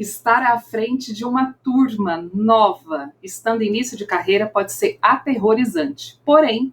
Estar à frente de uma turma nova, estando em início de carreira, pode ser aterrorizante. Porém,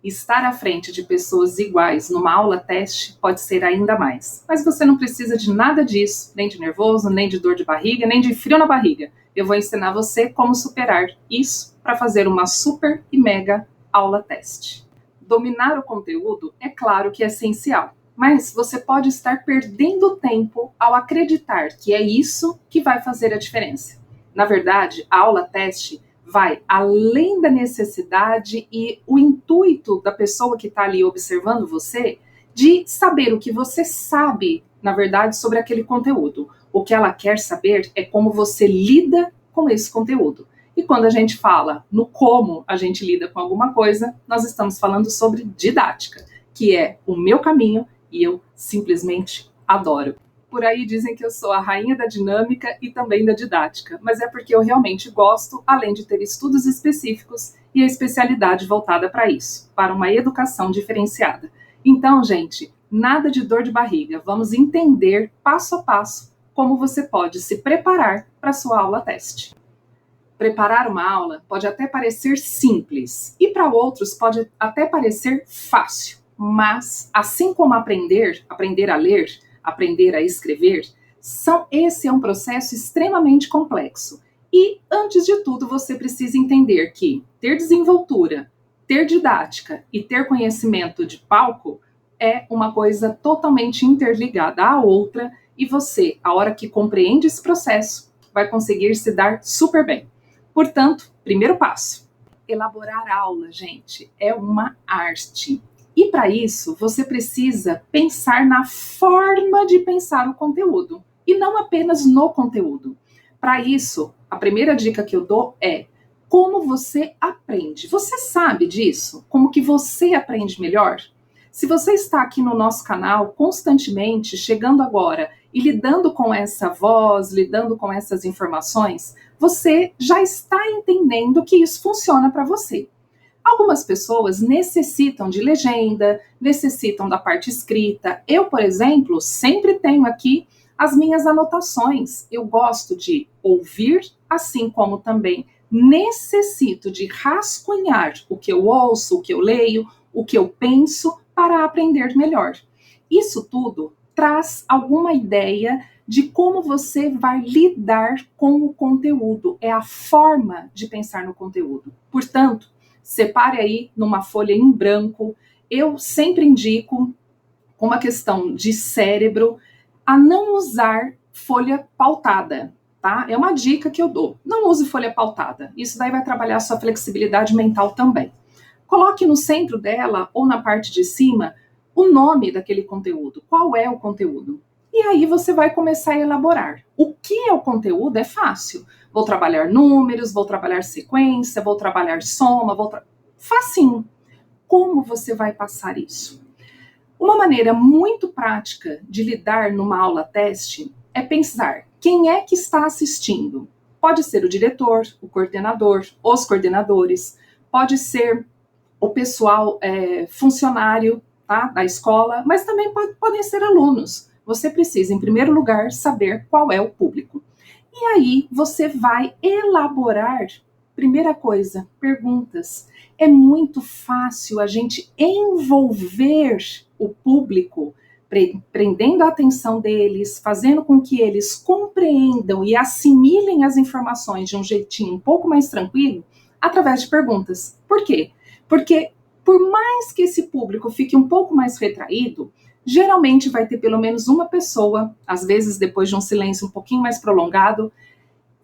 estar à frente de pessoas iguais numa aula teste pode ser ainda mais. Mas você não precisa de nada disso, nem de nervoso, nem de dor de barriga, nem de frio na barriga. Eu vou ensinar você como superar isso para fazer uma super e mega aula teste. Dominar o conteúdo é claro que é essencial, mas você pode estar perdendo tempo ao acreditar que é isso que vai fazer a diferença. Na verdade, a aula teste vai além da necessidade e o intuito da pessoa que está ali observando você de saber o que você sabe, na verdade, sobre aquele conteúdo. O que ela quer saber é como você lida com esse conteúdo. E quando a gente fala no como a gente lida com alguma coisa, nós estamos falando sobre didática, que é o meu caminho e eu simplesmente adoro. Por aí dizem que eu sou a rainha da dinâmica e também da didática, mas é porque eu realmente gosto, além de ter estudos específicos e a especialidade voltada para isso, para uma educação diferenciada. Então, gente, nada de dor de barriga, vamos entender passo a passo como você pode se preparar para a sua aula teste. Preparar uma aula pode até parecer simples e para outros pode até parecer fácil, mas assim como aprender a ler, aprender a escrever, esse é um processo extremamente complexo. E antes de tudo você precisa entender que ter desenvoltura, ter didática e ter conhecimento de palco é uma coisa totalmente interligada à outra e você, a hora que compreende esse processo, vai conseguir se dar super bem. Portanto, primeiro passo, elaborar aula, gente, é uma arte. E para isso, você precisa pensar na forma de pensar o conteúdo, e não apenas no conteúdo. Para isso, a primeira dica que eu dou é como você aprende. Você sabe disso? Como que você aprende melhor? Se você está aqui no nosso canal constantemente, chegando agora e lidando com essa voz, lidando com essas informações, você já está entendendo que isso funciona para você. Algumas pessoas necessitam de legenda, necessitam da parte escrita. Eu, por exemplo, sempre tenho aqui as minhas anotações. Eu gosto de ouvir, assim como também necessito de rascunhar o que eu ouço, o que eu leio, o que eu penso para aprender melhor. Isso tudo traz alguma ideia de como você vai lidar com o conteúdo. É a forma de pensar no conteúdo. Portanto, separe aí numa folha em branco. Eu sempre indico, com uma questão de cérebro, a não usar folha pautada, tá? É uma dica que eu dou. Não use folha pautada. Isso daí vai trabalhar a sua flexibilidade mental também. Coloque no centro dela ou na parte de cima o nome daquele conteúdo. Qual é o conteúdo? E aí você vai começar a elaborar. O que é o conteúdo é fácil. Vou trabalhar números, vou trabalhar sequência, vou trabalhar soma, facinho. Como você vai passar isso? Uma maneira muito prática de lidar numa aula teste é pensar quem é que está assistindo. Pode ser o diretor, o coordenador, os coordenadores, pode ser o pessoal funcionário, tá, da escola, mas também podem ser alunos. Você precisa, em primeiro lugar, saber qual é o público. E aí você vai elaborar, primeira coisa, perguntas. É muito fácil a gente envolver o público, prendendo a atenção deles, fazendo com que eles compreendam e assimilem as informações de um jeitinho um pouco mais tranquilo, através de perguntas. Por quê? Porque por mais que esse público fique um pouco mais retraído, geralmente vai ter pelo menos uma pessoa, às vezes depois de um silêncio um pouquinho mais prolongado,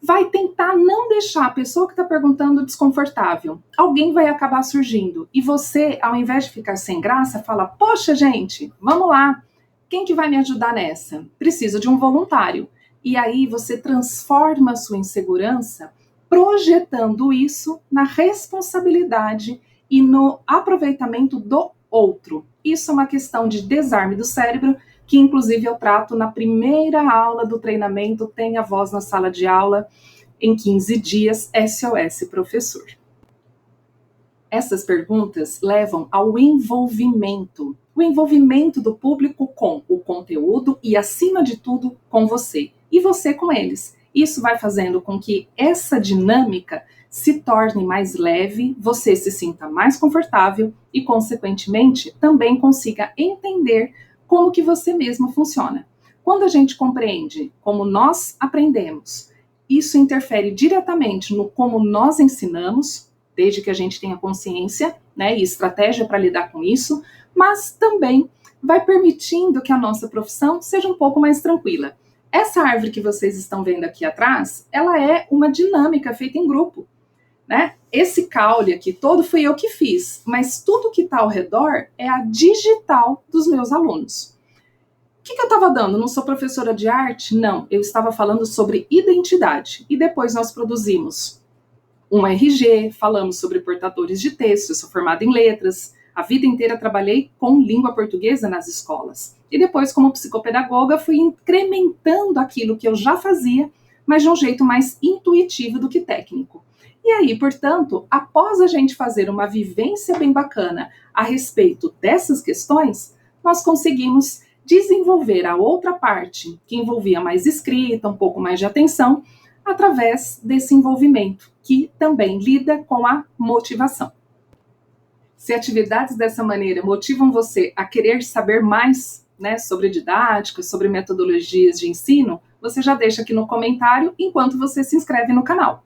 vai tentar não deixar a pessoa que está perguntando desconfortável. Alguém vai acabar surgindo. E você, ao invés de ficar sem graça, fala, poxa gente, vamos lá, quem que vai me ajudar nessa? Preciso de um voluntário. E aí você transforma a sua insegurança projetando isso na responsabilidade e no aproveitamento do outro. Isso é uma questão de desarme do cérebro, que inclusive eu trato na primeira aula do treinamento Tem a Voz na Sala de Aula, em 15 dias, SOS Professor. Essas perguntas levam ao envolvimento. O envolvimento do público com o conteúdo e, acima de tudo, com você. E você com eles. Isso vai fazendo com que essa dinâmica se torne mais leve, você se sinta mais confortável e, consequentemente, também consiga entender como que você mesma funciona. Quando a gente compreende como nós aprendemos, isso interfere diretamente no como nós ensinamos, desde que a gente tenha consciência, né, e estratégia para lidar com isso, mas também vai permitindo que a nossa profissão seja um pouco mais tranquila. Essa árvore que vocês estão vendo aqui atrás, ela é uma dinâmica feita em grupo, né? Esse caule aqui todo fui eu que fiz, mas tudo que está ao redor é a digital dos meus alunos. O que eu estava dando? Não sou professora de arte? Não, eu estava falando sobre identidade. E depois nós produzimos um RG, falamos sobre portadores de texto, eu sou formada em letras, a vida inteira trabalhei com língua portuguesa nas escolas. E depois, como psicopedagoga, fui incrementando aquilo que eu já fazia, mas de um jeito mais intuitivo do que técnico. E aí, portanto, após a gente fazer uma vivência bem bacana a respeito dessas questões, nós conseguimos desenvolver a outra parte, que envolvia mais escrita, um pouco mais de atenção, através desse envolvimento, que também lida com a motivação. Se atividades dessa maneira motivam você a querer saber mais, né, sobre didática, sobre metodologias de ensino, você já deixa aqui no comentário enquanto você se inscreve no canal.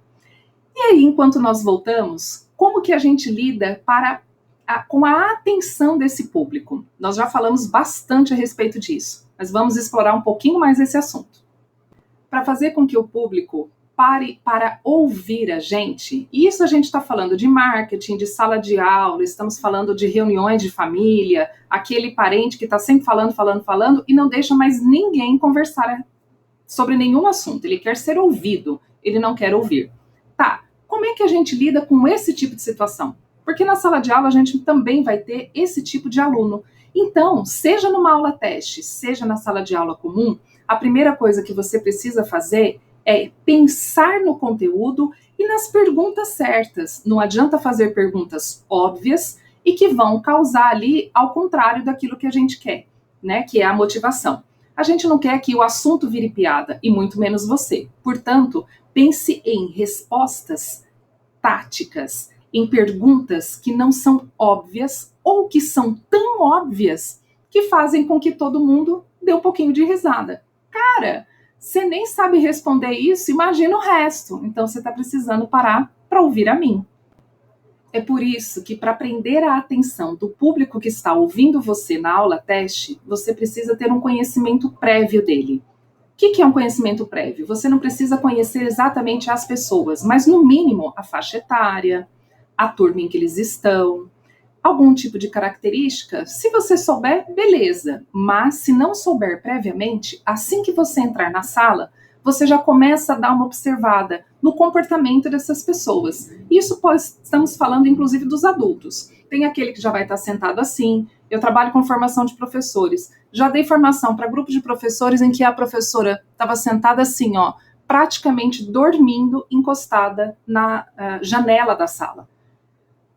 E aí, enquanto nós voltamos, como que a gente lida com a atenção desse público? Nós já falamos bastante a respeito disso, mas vamos explorar um pouquinho mais esse assunto. Para fazer com que o público pare para ouvir a gente, e isso a gente está falando de marketing, de sala de aula, estamos falando de reuniões de família, aquele parente que está sempre falando, e não deixa mais ninguém conversar sobre nenhum assunto, ele quer ser ouvido, ele não quer ouvir. Tá, como é que a gente lida com esse tipo de situação? Porque na sala de aula a gente também vai ter esse tipo de aluno. Então, seja numa aula teste, seja na sala de aula comum, a primeira coisa que você precisa fazer é pensar no conteúdo e nas perguntas certas. Não adianta fazer perguntas óbvias e que vão causar ali ao contrário daquilo que a gente quer, né? Que é a motivação. A gente não quer que o assunto vire piada, e muito menos você. Portanto, pense em respostas táticas, em perguntas que não são óbvias ou que são tão óbvias que fazem com que todo mundo dê um pouquinho de risada. Cara, você nem sabe responder isso, imagina o resto. Então você está precisando parar para ouvir a mim. É por isso que, para prender a atenção do público que está ouvindo você na aula teste, você precisa ter um conhecimento prévio dele. O que é um conhecimento prévio? Você não precisa conhecer exatamente as pessoas, mas no mínimo a faixa etária, a turma em que eles estão, algum tipo de característica. Se você souber, beleza, mas se não souber previamente, assim que você entrar na sala, você já começa a dar uma observada no comportamento dessas pessoas. Isso estamos falando inclusive dos adultos. Tem aquele que já vai estar sentado assim. Eu trabalho com formação de professores. Já dei formação para grupos de professores em que a professora estava sentada assim, ó, praticamente dormindo, encostada na janela da sala.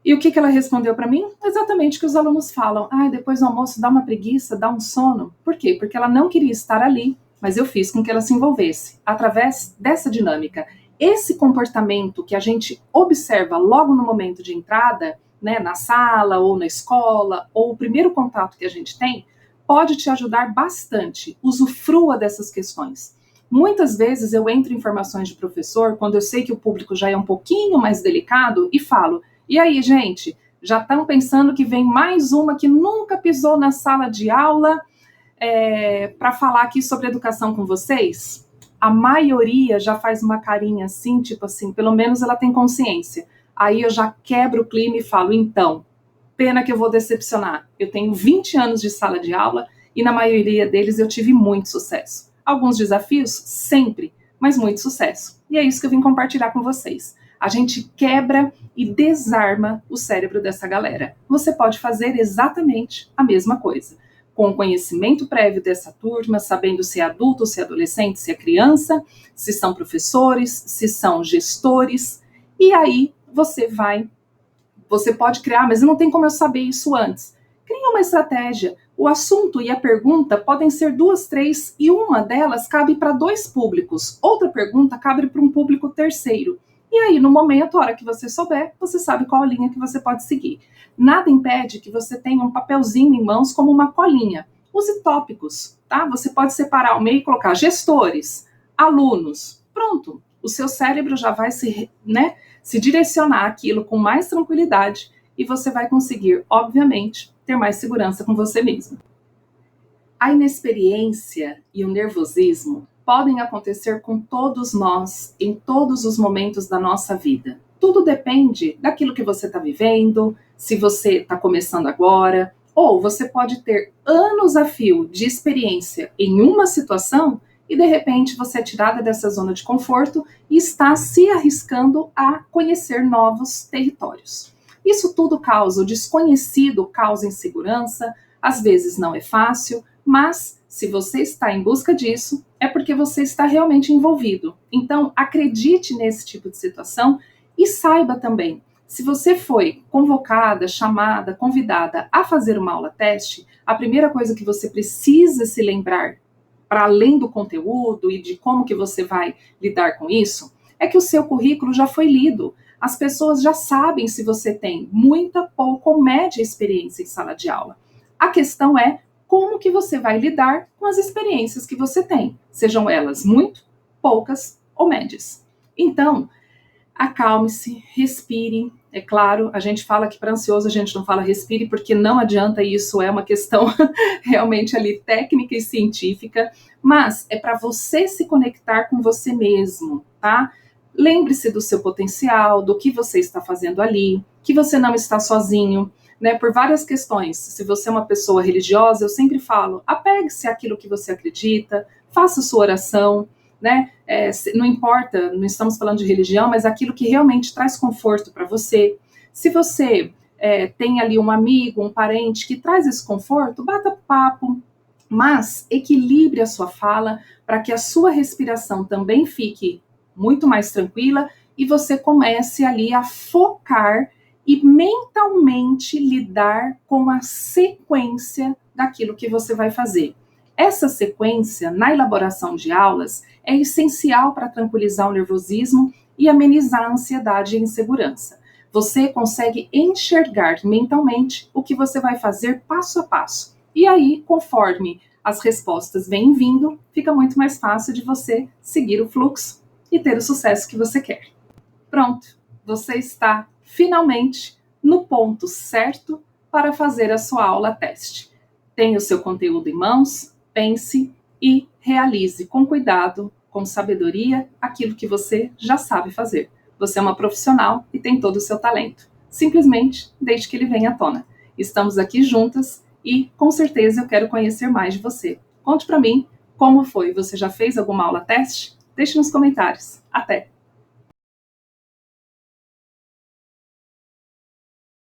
E o que ela respondeu para mim? Exatamente o que os alunos falam. Depois do almoço dá uma preguiça, dá um sono. Por quê? Porque ela não queria estar ali, mas eu fiz com que ela se envolvesse, através dessa dinâmica. Esse comportamento que a gente observa logo no momento de entrada, né, na sala ou na escola, ou o primeiro contato que a gente tem, pode te ajudar bastante. Usufrua dessas questões. Muitas vezes eu entro em formações de professor, quando eu sei que o público já é um pouquinho mais delicado, e falo: e aí, gente, já estão pensando que vem mais uma que nunca pisou na sala de aula para falar aqui sobre educação com vocês? A maioria já faz uma carinha assim, tipo assim, pelo menos ela tem consciência. Aí eu já quebro o clima e falo: então, pena que eu vou decepcionar. Eu tenho 20 anos de sala de aula e na maioria deles eu tive muito sucesso. Alguns desafios? Sempre, mas muito sucesso. E é isso que eu vim compartilhar com vocês. A gente quebra e desarma o cérebro dessa galera. Você pode fazer exatamente a mesma coisa. Com o conhecimento prévio dessa turma, sabendo se é adulto, se é adolescente, se é criança, se são professores, se são gestores. E aí você pode criar, mas não tem como eu saber isso antes. Cria uma estratégia. O assunto e a pergunta podem ser 2, 3 e uma delas cabe para 2 públicos. Outra pergunta cabe para um público terceiro. E aí, no momento, a hora que você souber, você sabe qual a linha que você pode seguir. Nada impede que você tenha um papelzinho em mãos como uma colinha. Use tópicos, tá? Você pode separar ao meio e colocar gestores, alunos. Pronto, o seu cérebro já vai se direcionar aquilo com mais tranquilidade e você vai conseguir, obviamente, ter mais segurança com você mesmo. A inexperiência e o nervosismo podem acontecer com todos nós em todos os momentos da nossa vida. Tudo depende daquilo que você está vivendo, se você está começando agora, ou você pode ter anos a fio de experiência em uma situação e de repente você é tirada dessa zona de conforto e está se arriscando a conhecer novos territórios. Isso tudo causa, o desconhecido causa insegurança, às vezes não é fácil, mas se você está em busca disso, é porque você está realmente envolvido. Então, acredite nesse tipo de situação e saiba também, se você foi convocada, chamada, convidada a fazer uma aula teste, a primeira coisa que você precisa se lembrar, para além do conteúdo e de como que você vai lidar com isso, é que o seu currículo já foi lido. As pessoas já sabem se você tem muita, pouca ou média experiência em sala de aula. A questão é como que você vai lidar com as experiências que você tem, sejam elas muito, poucas ou médias. Então, acalme-se, respire. É claro, a gente fala que para ansioso a gente não fala respire, porque não adianta, isso é uma questão realmente ali técnica e científica, mas é para você se conectar com você mesmo, tá? Lembre-se do seu potencial, do que você está fazendo ali, que você não está sozinho, né, por várias questões. Se você é uma pessoa religiosa, eu sempre falo, apegue-se àquilo que você acredita, faça sua oração, né? Não importa, não estamos falando de religião, mas aquilo que realmente traz conforto para você. Se você tem ali um amigo, um parente que traz esse conforto, bata papo, mas equilibre a sua fala para que a sua respiração também fique muito mais tranquila e você comece ali a focar e mentalmente lidar com a sequência daquilo que você vai fazer. Essa sequência, na elaboração de aulas, é essencial para tranquilizar o nervosismo e amenizar a ansiedade e a insegurança. Você consegue enxergar mentalmente o que você vai fazer passo a passo. E aí, conforme as respostas vêm vindo, fica muito mais fácil de você seguir o fluxo e ter o sucesso que você quer. Pronto, você está finalmente no ponto certo para fazer a sua aula teste. Tenha o seu conteúdo em mãos, pense e realize com cuidado, com sabedoria, aquilo que você já sabe fazer. Você é uma profissional e tem todo o seu talento. Simplesmente deixe que ele venha à tona. Estamos aqui juntas e, com certeza, eu quero conhecer mais de você. Conte para mim como foi. Você já fez alguma aula teste? Deixe nos comentários. Até!